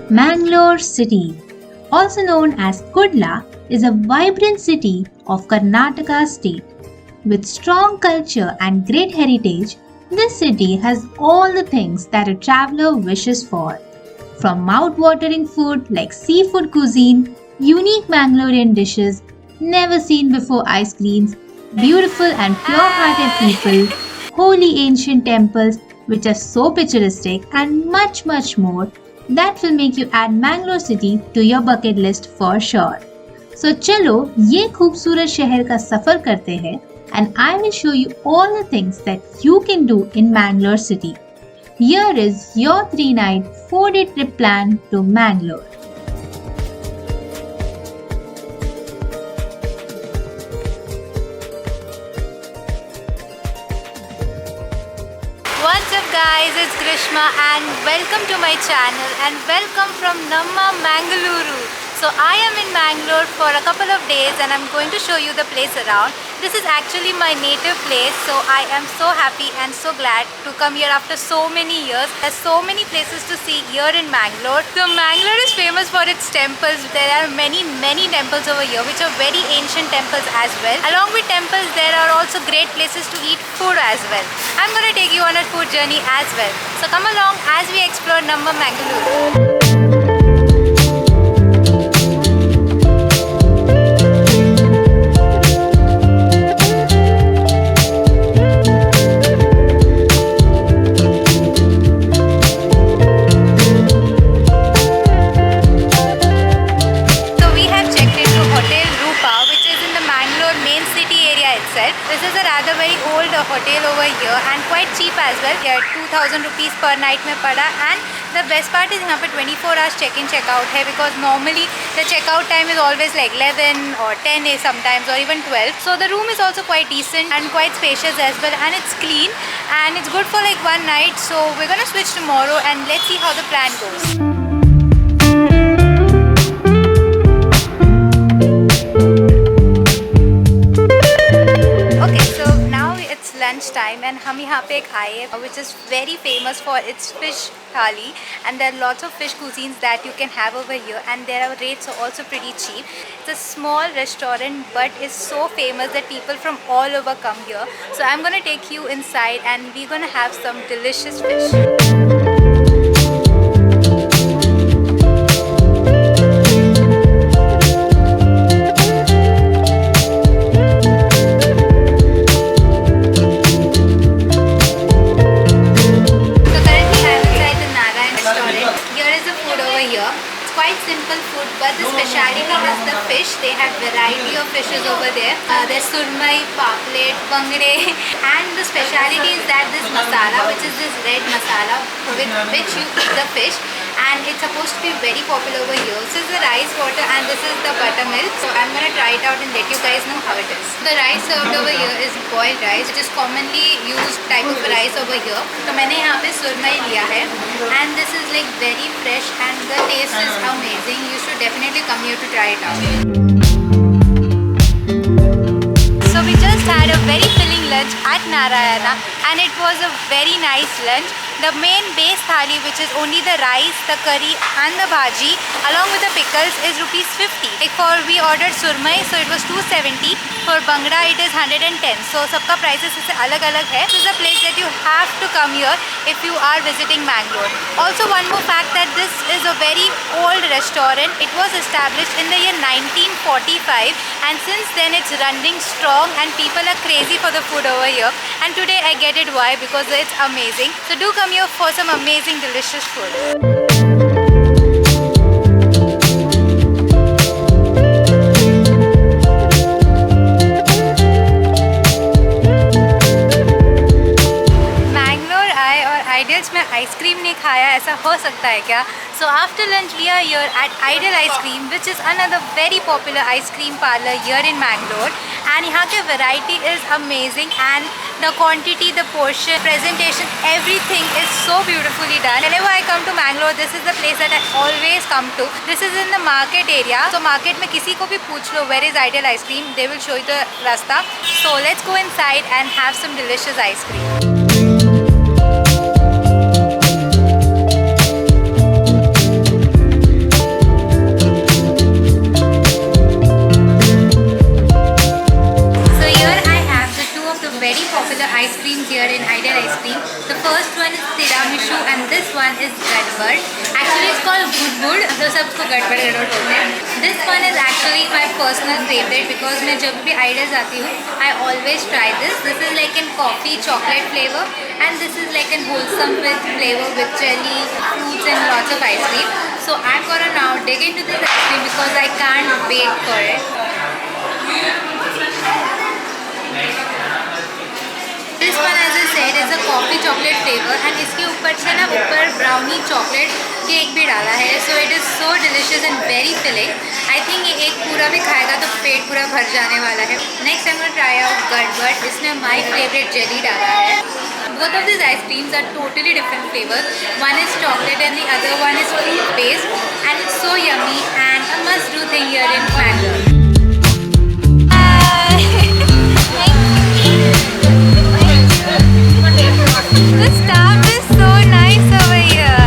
Mangalore City, also known as Kudla, is a vibrant city of Karnataka state. With strong culture and great heritage, this city has all the things that a traveler wishes for. From mouth-watering food like seafood cuisine, unique Mangalorean dishes, never seen before ice creams, beautiful and pure-hearted people, holy ancient temples which are so picturesque, and much more that will make you add Mangalore city to your bucket list for sure. So चलो ये खूबसूरत शहर का सफर करते हैं and I will show you all the things that you can do in Mangalore city. Here is your 3-night 4-day trip plan to Mangalore. What's up guys, it's Grishma and welcome to my channel and welcome from Namma Mangaluru. So I am in Mangalore for a couple of days and I'm going to show you the place around. This is actually my native place, so I am so happy and so glad to come here after so many years. There's so many places to see here in Mangalore. So Mangalore is famous for its temples. There are many temples over here which are very ancient temples as well. Along with temples, there are also great places to eat food as well. I'm going to take you on a food journey as well. So come along as we explore Namma Mangaluru. This is a rather very old hotel over here and quite cheap as well. Here 2000 rupees per night mein pada, and the best part is यहाँ पे 24 hours check-in check-out है because normally the check-out time is always like 11 or 10 sometimes or even 12. So the room is also quite decent and quite spacious as well, and it's clean and it's good for like one night. So we're gonna switch tomorrow and let's see how the plan goes. Lunch time and हम यहाँ पे खाए हैं which is very famous for its fish thali, and there are lots of fish cuisines that you can have over here and their rates are also pretty cheap. It's a small restaurant but it's so famous that people from all over come here. So I'm gonna take you inside and we're gonna have some delicious fish. But the speciality is the fish. They have variety of fishes over there. There's surmai, paplet, bangre, and the speciality is that this masala, which is this red masala with which you eat the fish, and it's supposed to be very popular over here. This is the rice water and this is the buttermilk. So I'm gonna try it out and let you guys know how it is. The rice served over here is boiled rice, which is commonly used type of rice over here. So मैंने यहाँ पे surmai लिया है, and this is like very fresh and the taste is amazing. You should definitely come here to try it out. So we just had a very filling lunch at Narayana and it was a very nice lunch. The main base thali, which is only the rice, the curry and the bhaji along with the pickles, is rupees 50. Like for we ordered surmai, so it was 270. For bhangra it is 110. So सबका prices इससे अलग-अलग है. This is a place that you have to come here if you are visiting Mangalore. Also one more fact that this is a very old restaurant. It was established in the year 1945 and since then it's running strong and people are crazy for the food over here. And today I get it why, because it's amazing. So do come here for some amazing delicious food. Ideals में ice cream नहीं खाया, ऐसा हो सकता है क्या? So after lunch we are here at Ideal Ice Cream, which is another very popular ice cream parlor here in Mangalore, and यहाँ के variety is amazing and the quantity, the portion, presentation, everything is so beautifully done. Whenever I come to Mangalore, this is the place that I always come to. This is in the market area. So market में किसी को भी पूछ लो where is Ideal Ice Cream, they will show you the rasta. So let's go inside and have some delicious ice cream. very popular ice creams here in Ideal Ice Cream. The first one is tiramisu and this one is gadbad. Actually it's called gudbud, तो सबको गड़बड़ गड़बड़ बोलते हैं. This one is actually my personal favorite because मैं जब भी Ideal जाती हूँ I always try this. This is like in coffee chocolate flavor and this is like in wholesome with flavor with jelly, fruits and lots of ice cream. So I'm gonna now dig into this ice cream because I can't wait for it. This one as I said is a coffee chocolate flavor and इसके ऊपर से ना ऊपर brownie chocolate cake भी डाला है. So it is so delicious and very filling. I think ये एक पूरा भी खाएगा तो पेट पूरा भर जाने वाला है. Next I'm gonna try out gadbad. इसमें my favorite jelly डाला है. Both of these ice creams are totally different flavors. One is chocolate and the other one is fruit based and it's so yummy and a must do thing here in Bangalore. The staff is so nice over here.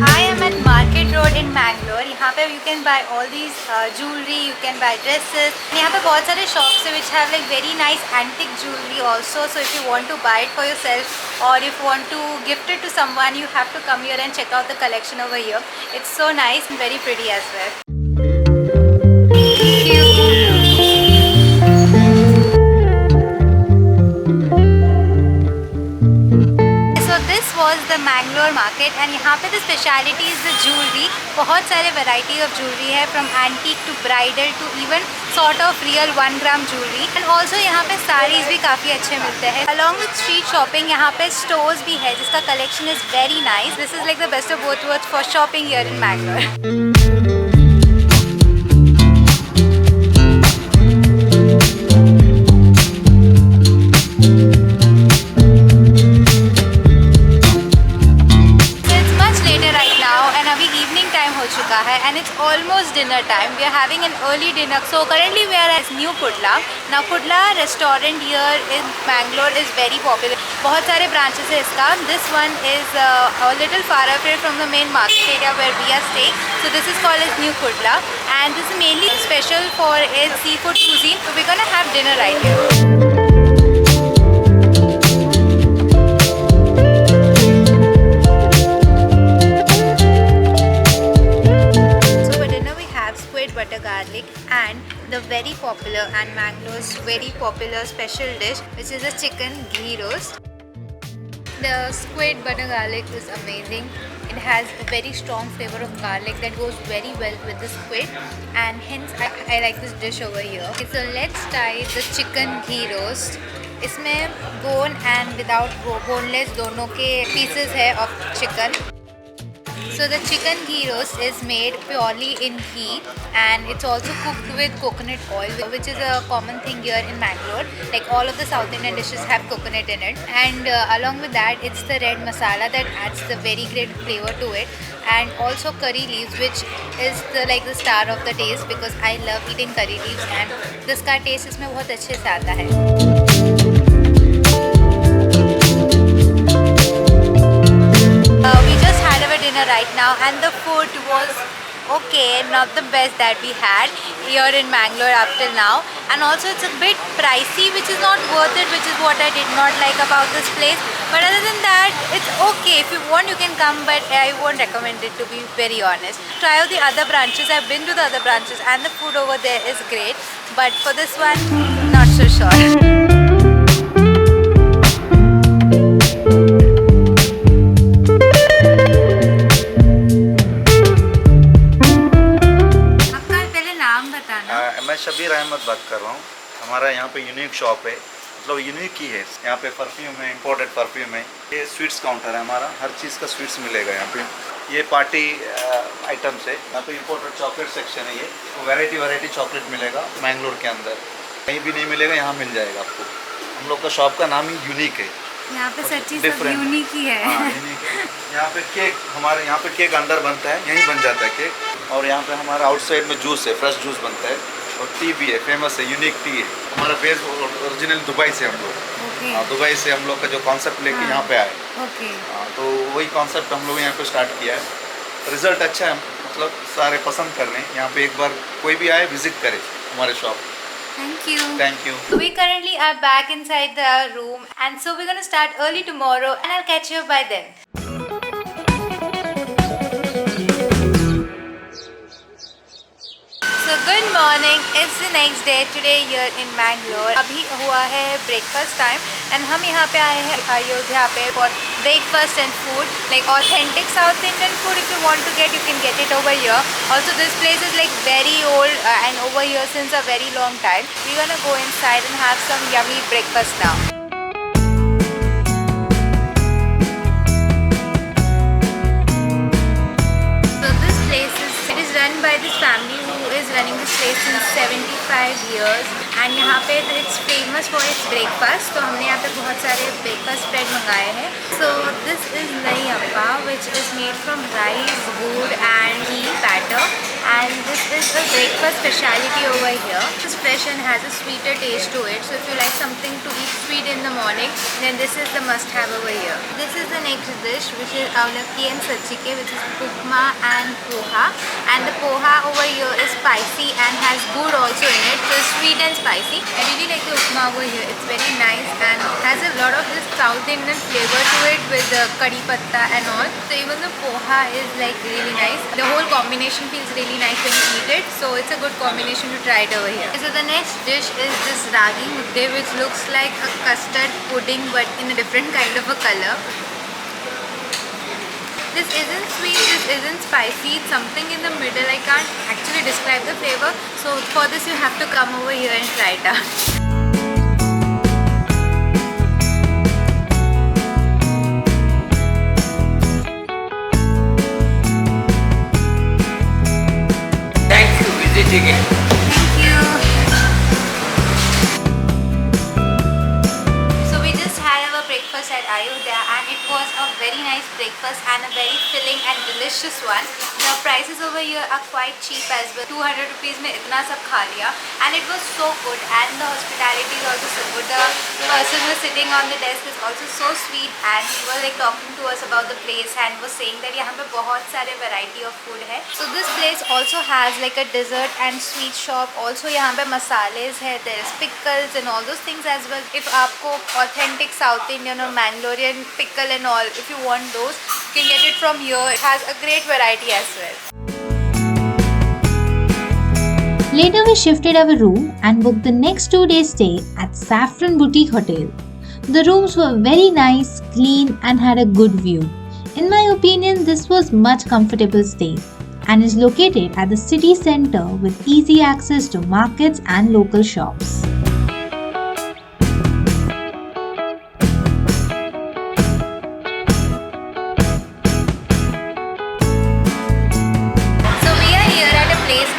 I am at Market Road in Bangalore. यहाँ पे you can buy all these jewelry, you can buy dresses. यहाँ पे बहुत सारे shops हैं which have like very nice antique jewelry also. So if you want to buy it for yourself or if you want to gift it to someone, you have to come here and check out the collection over here. It's so nice and very pretty as well. The Mangalore market and यहाँ पे the speciality is the jewelry. बहुत सारे variety of jewelry है from antique to bridal to even sort of real 1 gram jewelry and also यहाँ पे sarees भी काफ़ी अच्छे मिलते हैं. Along with street shopping यहाँ पे stores भी है जिसका collection is very nice. This is like the best of both worlds for shopping here in Bangalore. And it's almost dinner time. We are having an early dinner. So currently we are at New Kudla. Now Kudla restaurant here in Bangalore is very popular. बहुत सारे branches है इसका. This one is a little far away from the main market area where we are staying. So this is called as New Kudla and this is mainly special for its seafood cuisine. So we're gonna have dinner right here. Butter garlic and the very popular and Mangalore's very popular special dish which is a chicken ghee roast. The squid butter garlic is amazing. It has a very strong flavor of garlic that goes very well with the squid and hence I like this dish over here. Okay, so let's try the chicken ghee roast. इसमें bone and without boneless दोनों के pieces है of chicken. So the chicken ghee roast is made purely in ghee and it's also cooked with coconut oil which is a common thing here in Bangalore. Like all of the South Indian dishes have coconut in it and along with that it's the red masala that adds the very great flavor to it and also curry leaves which is the star of the taste because I love eating curry leaves and this का taste इसमें बहुत अच्छे से आता है. We just had our dinner right now and the food was okay, not the best that we had here in Bangalore up till now and also it's a bit pricey which is not worth it, which is what I did not like about this place, but other than that it's okay. If you want you can come but I won't recommend it to be very honest. Try out the other branches. I've been to the other branches and the food over there is great but for this one not so sure. मैं शबीर अहमद बात कर रहा हूँ. हमारा यहाँ पे unique shop है, मतलब यूनिक ही है. यहाँ पे परफ्यूम है, इंपोर्टेड परफ्यूम है. ये स्वीट्स काउंटर है हमारा, हर चीज़ का स्वीट्स मिलेगा यहाँ पे. ये पार्टी आइटम्स है. यहाँ पे इंपोर्टेड चॉकलेट सेक्शन है. ये वैरायटी चॉकलेट मिलेगा मैंगलोर के अंदर, कहीं भी नहीं मिलेगा, यहाँ मिल जाएगा आपको. हम लोग का शॉप का नाम ही यूनिक है. यहाँ पे सच्ची सब यूनिक ही है. यहाँ पे केक, हमारे यहाँ पे केक अंदर बनता है, यहीं बन जाता है केक. और यहाँ पे हमारा आउटसाइड में जूस है, फ्रेश जूस बनता है और टी भी है, फेमस है, यूनिक टी है. हमारा बेस ओरिजिनल दुबई से हम लोग. दुबई से हम लोग का जो कॉन्सेप्ट लेके यहाँ पे आए. तो वही कॉन्सेप्ट हम लोग यहाँ पे स्टार्ट किया है. रिजल्ट अच्छा है, मतलब सारे पसंद कर रहे हैं। यहाँ पे एक बार कोई भी आए विजिट करे हमारे shop. Thank you. Thank you. So we currently are back inside the room, and so we're gonna start early tomorrow, and I'll catch you by then. So good morning. It's the next day today here in Bangalore. अभी हुआ है breakfast time, and हम यहाँ पे आए हैं अयोध्या पे for breakfast and food, like authentic South Indian food. If you want to get, you can get it over here. Also, this place is like very old and over here since a very long time. We're gonna go inside and have some yummy breakfast now. So this place is run by this family who is running this place since 75 years, and यहाँ पे it's famous for its breakfast. तो हमने यहाँ पे बहुत सारे breakfast spread मंगाए हैं. So this is nahi appa, which is made from rice, gur and ghee batter, and this is a breakfast speciality over here. It's fresh and has a sweeter taste to it. So if you like something to eat sweet in the morning, then this is the must-have over here. This is the next dish, which is avalakki and sajjike, which is upma and poha. And the poha over here is spicy and has gur also in it, so it's sweet and spicy. I really like the upma over here. It's very nice and has a lot of this South Indian flavor to it with the curry patta and all. So even the poha is like really nice. The whole combination feels really nice when you eat it. So it's a good combination to try it over here. So the next dish is this ragi mudde, which looks like a custard pudding but in a different kind of a color. This isn't sweet, this isn't spicy, it's something in the middle. I can't actually describe the flavor. So for this you have to come over here and try it out. Thanks for visiting it. Thank you. So we just had our breakfast at Ayodhya, and it was a very nice breakfast and a very filling and delicious one. The prices over here are quite cheap as well. 200 rupees mein itna sab kha liya, and it was so good, and the hospitality is also so good. The person who was sitting on the desk is also so sweet, and he was like talking to us about the place and was saying that yahan pe bahut sare variety of food hai. So this place also has like a dessert and sweet shop. Also yahan pe masales hai, there is pickles and all those things as well. If aapko authentic South Indian or Mangalorean pickle and all, if you want those, you can get it from here. It has a great variety as well. Later, we shifted our room and booked the next 2 days stay at Saffron Boutique Hotel. The rooms were very nice, clean, and had a good view. In my opinion, this was much comfortable stay and is located at the city center with easy access to markets and local shops.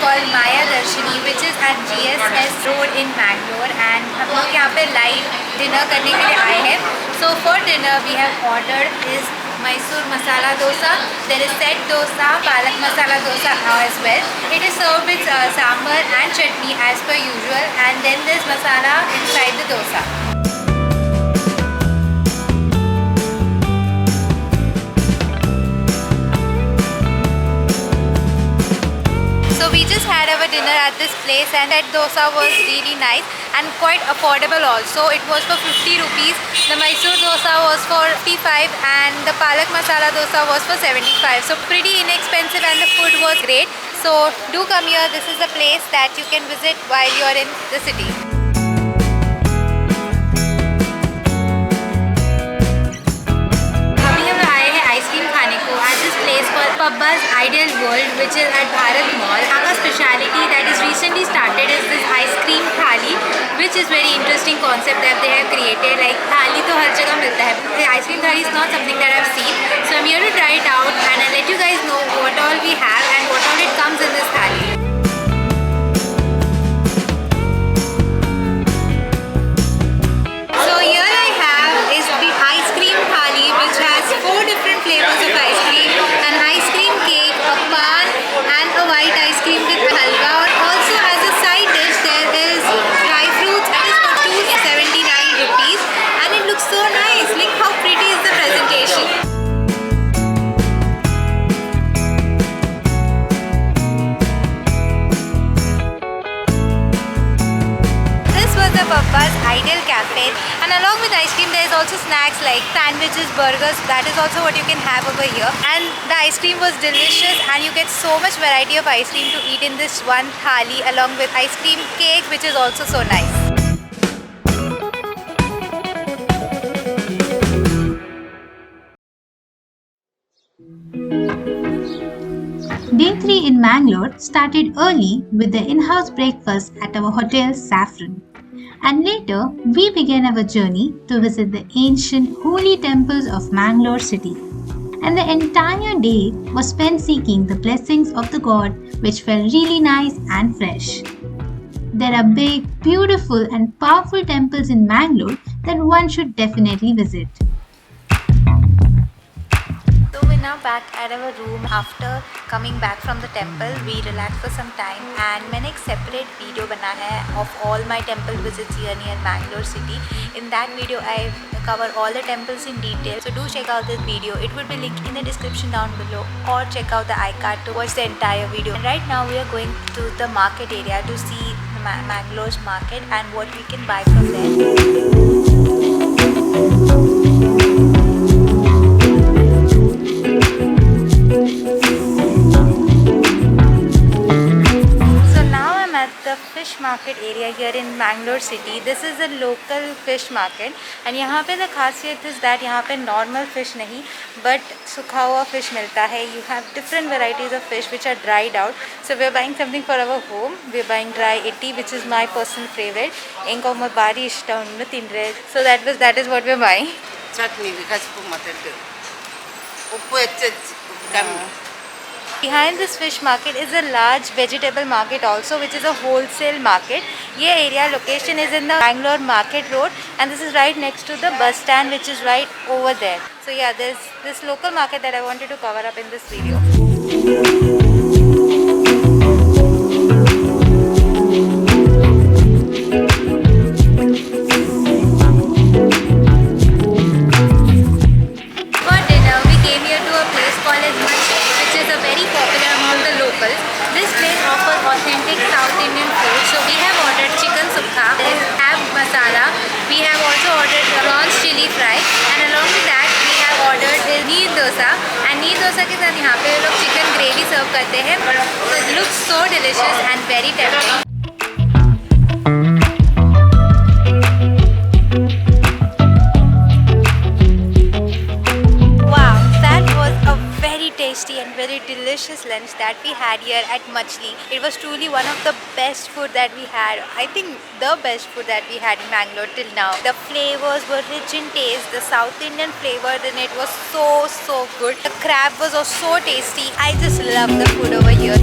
Called Maya Darshini, which is at GSS Road in Bangalore, and हम लोग यहाँ पे live dinner करने के लिए आए हैं. So for dinner we have ordered is Mysore masala dosa, there is set dosa, palak masala dosa as well. It is served with sambar and chutney as per usual, and then there's masala inside the dosa. So we just had our dinner at this place, and that dosa was really nice and quite affordable also. It was for 50 rupees. The Mysore dosa was for 55 and the palak masala dosa was for 75. So pretty inexpensive, and the food was great. So do come here. This is a place that you can visit while you are in the city. Pabba's Ideal World, which is at Bharat Mall. Our speciality that is recently started is this ice cream thali, which is very interesting concept that they have created. Like thali to har jagah milta hai. The ice cream thali is not something that I've seen, so I'm here to try it out and I'll let you guys know what all we have and what all it comes in this thali. So here I have is the ice cream thali, which has 4 different flavors of ice cream. An ice cream cake, a pan and a white ice cream with halwa. Also as a side dish there is dry fruits, that is for 279 rupees, and it looks so nice. Look how pretty is the presentation. Papa's Ideal Cafe, and along with ice cream there is also snacks like sandwiches, burgers. That is also what you can have over here, and the ice cream was delicious, and you get so much variety of ice cream to eat in this one thali, along with ice cream cake, which is also so nice. Day 3 in Mangalore started early with the in-house breakfast at our hotel Saffron. And later, we began our journey to visit the ancient holy temples of Mangalore city. And the entire day was spent seeking the blessings of the god, which felt really nice and fresh. There are big, beautiful and powerful temples in Mangalore that one should definitely visit. So we're now back at our room after coming back from the temple. We relaxed for some time, and मैंने एक separate video बना है of all my temple visits here near Mangalore city. In that video I cover all the temples in detail. So do check out this video. It will be linked in the description down below, or check out the iCard to watch the entire video. And right now we are going to the market area to see Mangalore's market and what we can buy from there. The fish market area here in Mangalore city. This is a local fish market, and यहाँ पे the खासियत is that यहाँ पे normal fish नहीं but सूखा हुआ fish मिलता है. You have different varieties of fish which are dried out. So we are buying something for our home. We are buying dry itti, which is my personal favorite. ఇంకొక భారీ ఇష్టం ఉన్న తినరే. So that is what we are buying. Chutney because uppu kami. Behind this fish market is a large vegetable market also, which is a wholesale market. This area location is in the Bangalore Market Road, and this is right next to the bus stand, which is right over there. So yeah, there's this local market that I wanted to cover up in this video. For dinner, we came here to a place called as Machli, which is a very popular among the locals. This place offers authentic South Indian food. So we have ordered chicken sukha, there is ab masala, we have also ordered prawns chili fry, and along with that we have ordered neer dosa. And neer dosa के साथ यहाँ पे लोग chicken gravy serve करते हैं. So it looks so delicious and very tempting. Tasty and very delicious lunch that we had here at Machli. It was truly one of the best food that we had. I think the best food that we had in Mangalore till now. The flavors were rich in taste. The South Indian flavor in it was so good. The crab was also so tasty. I just love the food over here.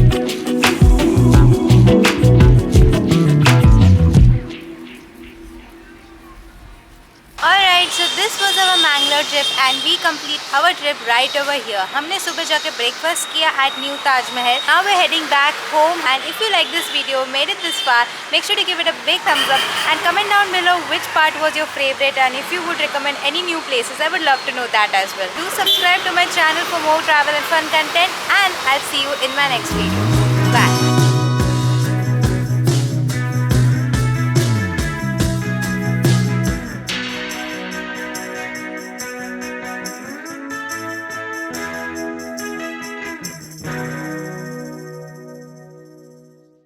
Alright, so this was our Mangalore trip, and we complete our trip right over here. हमने सुबह जाके breakfast किया at New Taj Mahal. Now we're heading back home, and if you like this video, made it this far, make sure to give it a big thumbs up and comment down below which part was your favorite, and if you would recommend any new places, I would love to know that as well. Do subscribe to my channel for more travel and fun content, and I'll see you in my next video.